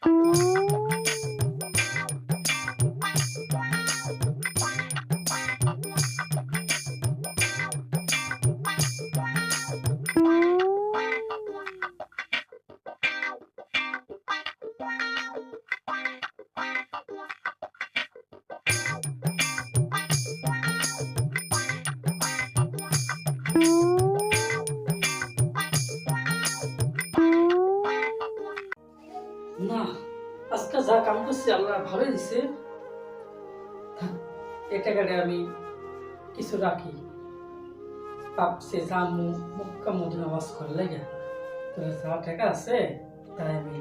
না, আজকে যা কাম করছি আল্লাহ ভালোই দিছে। এই টাকাটা আমি কিছু রাখি, ভাবছি জামু মক্কা মদিনা ওয়াজ করে লাগে, তো যা টাকা আছে তাই আমি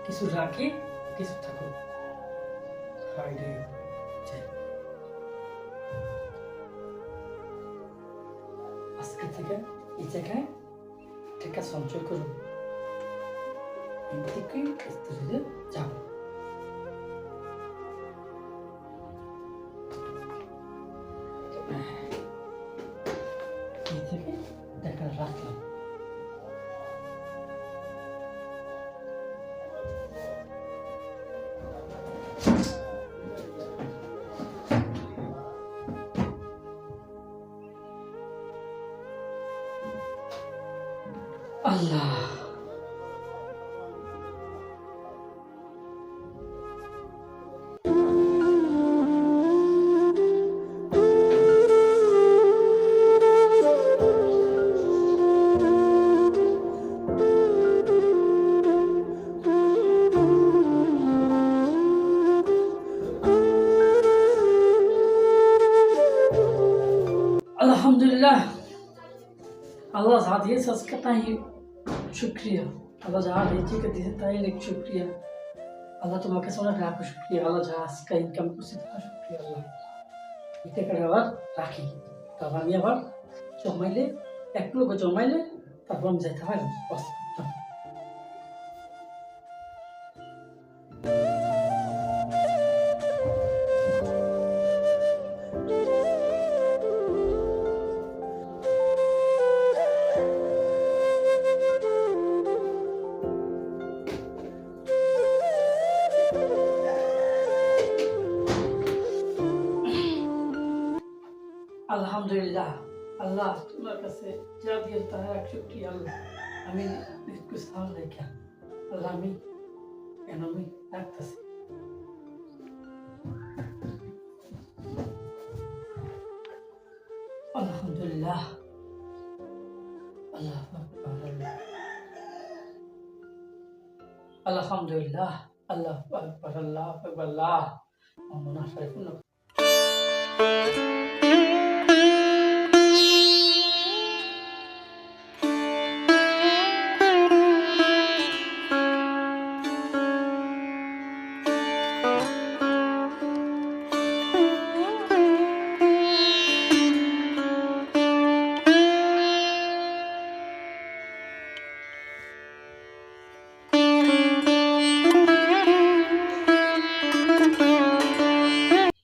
কিছু রাখি, কিছু থাকুক। আজকে থেকে এই জায়গায় টাকা সঞ্চয় করুন, থেকে স্ত্রীতে যাব। এই থেকে টাকা রাখলাম। আল্লাহ আলহামদুলিল্লাহ, আল্লাহ যা দিয়েছে আজকে তাই শুক্রিয়া। আল্লাহ যা রেজিকে দিয়েছে তাই অনেক শুক্রিয়া। আল্লাহ তোমার কাছে অনেক রাখো শুক্রিয়া। আল্লাহ যা আজকে ইনকাম করছে তার শুক্রিয়া। আল্লাহ এই টাকাটা আবার রাখি, তারপর আমি আবার জমাইলে এক লোক জমাইলে তারপর আমি যাইতে পারি। আলহামদুলিল্লাহ, আল্লাহ তোমার কাছে যা দিয়ে তার এক শুক্রিয়া। আল্লাহ আমি সালাম রেখা, আল্লাহ আমি কেন আমি রাখতেছি। আলহামদুলিল্লাহ, আল্লাহ আলহামদুলিল্লাহ, আল্লাহ আকবার, আল্লাহ আকবার, আল্লাহ মনা শরীফুল।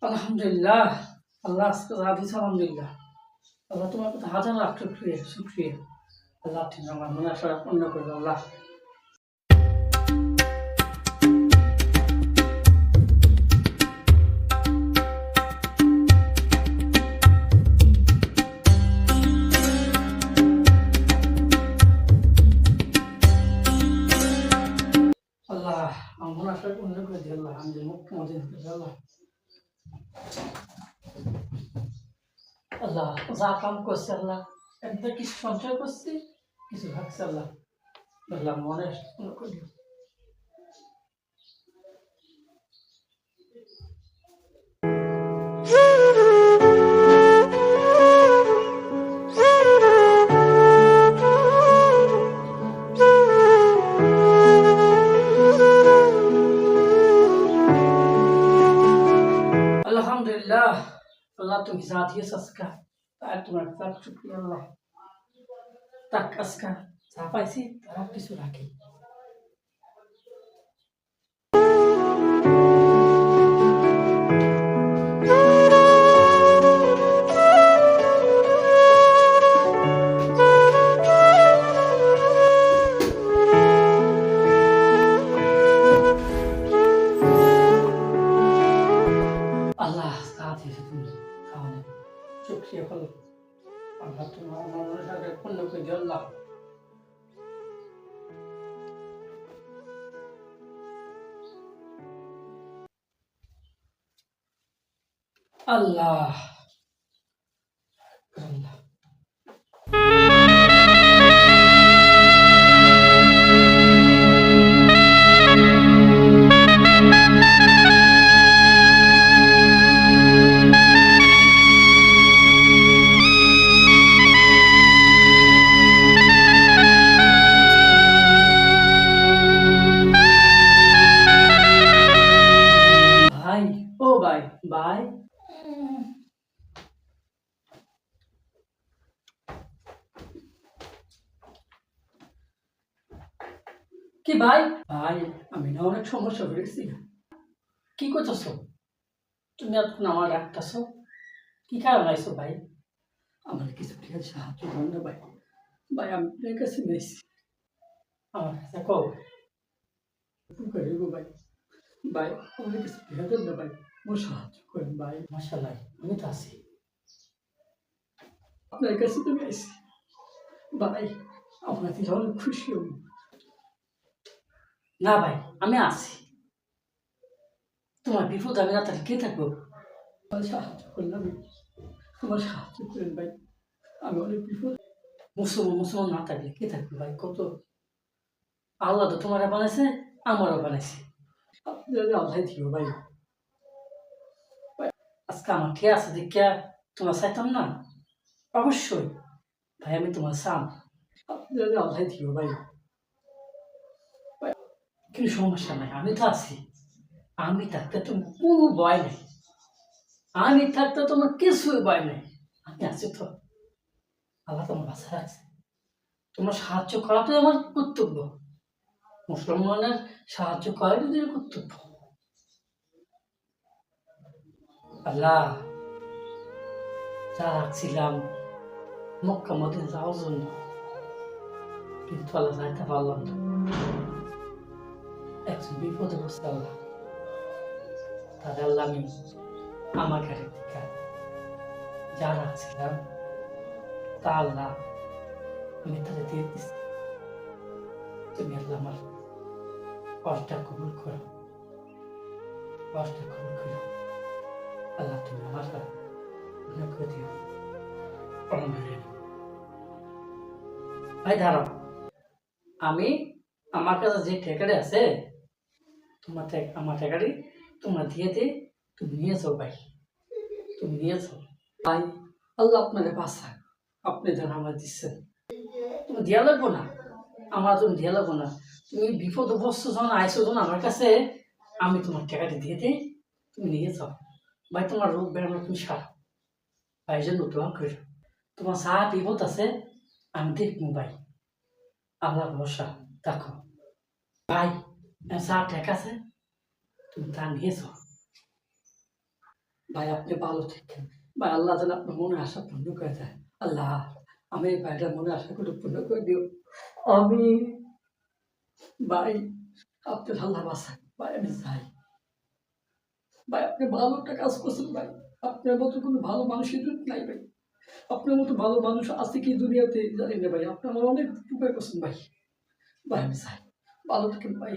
আলহামদুলিল্লাহ, আল্লাহ আজকে যা দিয়েছে আলহামদুলিল্লাহ। আল্লাহ তোমার কথা হাজার লাখ শুক্রিয়া শুক্রিয়া। আল্লাহ ঠিক আমার মনে আসা পূর্ণ করবে। আল্লাহ আল্লাহ আমার মনে আসা পূর্ণ করে দিয়ে। আল্লাহ আমি মুক্ত মদিন করে। আল্লাহ আল্লাহ যা কাম করছে আল্লাহ একদম কিছু সঞ্চয় করছি, কিছু ভাবছে আল্লাহ। আল্লাহ মনে করি আলহামদুলিল্লাহ, আল্লাহ তুমি যা দিয়েছ আজকা তাই তোমার তার শুক্রিয়া। আল্লাহ তাক আজকা যা পাইছি তারা কিছু রাখি। শুক্রিয়া করলাম। আল্লাহ তোমার আমার মনের আশা পূর্ণ করে দিও আল্লাহ। আল্লাহ আল্লাহ ভাই, ও ভাই, ভাই, কি ভাই? ভাই, আমি না অনেক সমস্যা হয়েছি। কি করতেছো তুমি? এতক্ষণ আমার ডাকতেছো, কি কারণ আইছো ভাই? আমার কিছু ঠিক আছে, সাহায্য করুন না ভাই। ভাই আমি আপনার কাছে নিয়েছি, আমার কাছে কও করে দেবো ভাই। ভাই আমার কাছে ঠিক আছে না ভাই, আমার সাহায্য করেন ভাই। মাশাআল্লাহ, আমি তো আছি, আপনার কাছে তো নিয়েছি ভাই। আপনার থেকে অনেক খুশি হব। না ভাই, আমি আছি, তোমার বিপদ আমি না তাহলে কে থাকবো? আমার সাহায্য করেন আমি, আমার সাহায্য করেন ভাই। আমি অনেক বিপদ। মুসলমান না থাকলে কে থাকবে ভাই? কত আল্লাহ তো তোমার বানাইছে, আমারও বানাইছে। আপনি আল্লাহ দিও ভাই। ভাই, আজকে আমার কে আছে দেখিয়া তোমার চাইতাম না? অবশ্যই ভাই, আমি তোমার সাম। আপনি আল্লাহ দিও ভাই। ভাই, কোনো সমস্যা নাই, আমি তো আছি। আমি থাকতে তোমার কোনো ভয় নেই, আমি থাকতে তোমার কিছুই ভয় নেই। আমি আছি তো, আল্লাহ তোমার বাসায় আছে। তোমার সাহায্য করাটাই আমার কর্তব্য। মুসলমানের সাহায্য করাই যদি কর্তব্য। আল্লাহ, যা রাখছিলাম মক্কা মদিনা যাওয়ার জন্য, কিন্তু আল্লাহ যাইতে পারলাম না। একজন বিপদে পড়ছে আল্লাহ, তাহলে আল্লাহ আমি আমার ঘরের থেকে যা রাখছিলাম তা আল্লাহ আমি তাদের দিয়ে দিচ্ছি। তুমি আল্লাহ আমার কষ্টটা কবুল করো, কষ্টটা কবুল করো। আল্লাহ তুমি আমার গুনাহ করে দিও। ভাই দাঁড়াও, আমি আমার কাছে যে টেকারি আছে তোমার আমার টেকারি তোমার দিয়ে দিই, তুমি নিয়ে যাও ভাই, তুমি নিয়ে যাও ভাই। আল্লাহ আপনাকে বাঁচায়, আপনি যেন আমার দিচ্ছেন। তুমি দিয়া লাগবো না, আমার তুমি দিয়া লাগবো না। তুমি বিপদ বস্তু যখন আইসো যখন আমার কাছে, আমি তোমার টাকাটি দিয়ে দিই, তুমি নিয়ে যাও ভাই। তোমার রোগ বেড়ানো তুমি সারা ভাই, জন্য দোয়া করি। তোমার যা বিপদ আছে আমি দেখবো ভাই, আল্লাহ ভরসা দেখো ভাই। যা টাকা আছে তুমি তা নিয়ে যাও ভাই। আপনি ভালো থাকেন ভাই, আল্লাহ যেন আপনার মনে আশা পূর্ণ করে দেয়। আল্লাহ, আমি এই ভাইটার মনে আশা করে পূর্ণ করে দিও। আমি ভাই, আপনার আল্লাহ বাসায় ভাই, আমি যাই ভাই। আপনি ভালো একটা কাজ করছেন ভাই, আপনার মতো কোনো ভালো মানুষের নাই ভাই। আপনার মতো ভালো মানুষ আছে কি দুনিয়াতে জানি না ভাই। আপনি আমার অনেক উপকার করছেন ভাই। ভাই আমি যাই, ভালো থাকেন ভাই।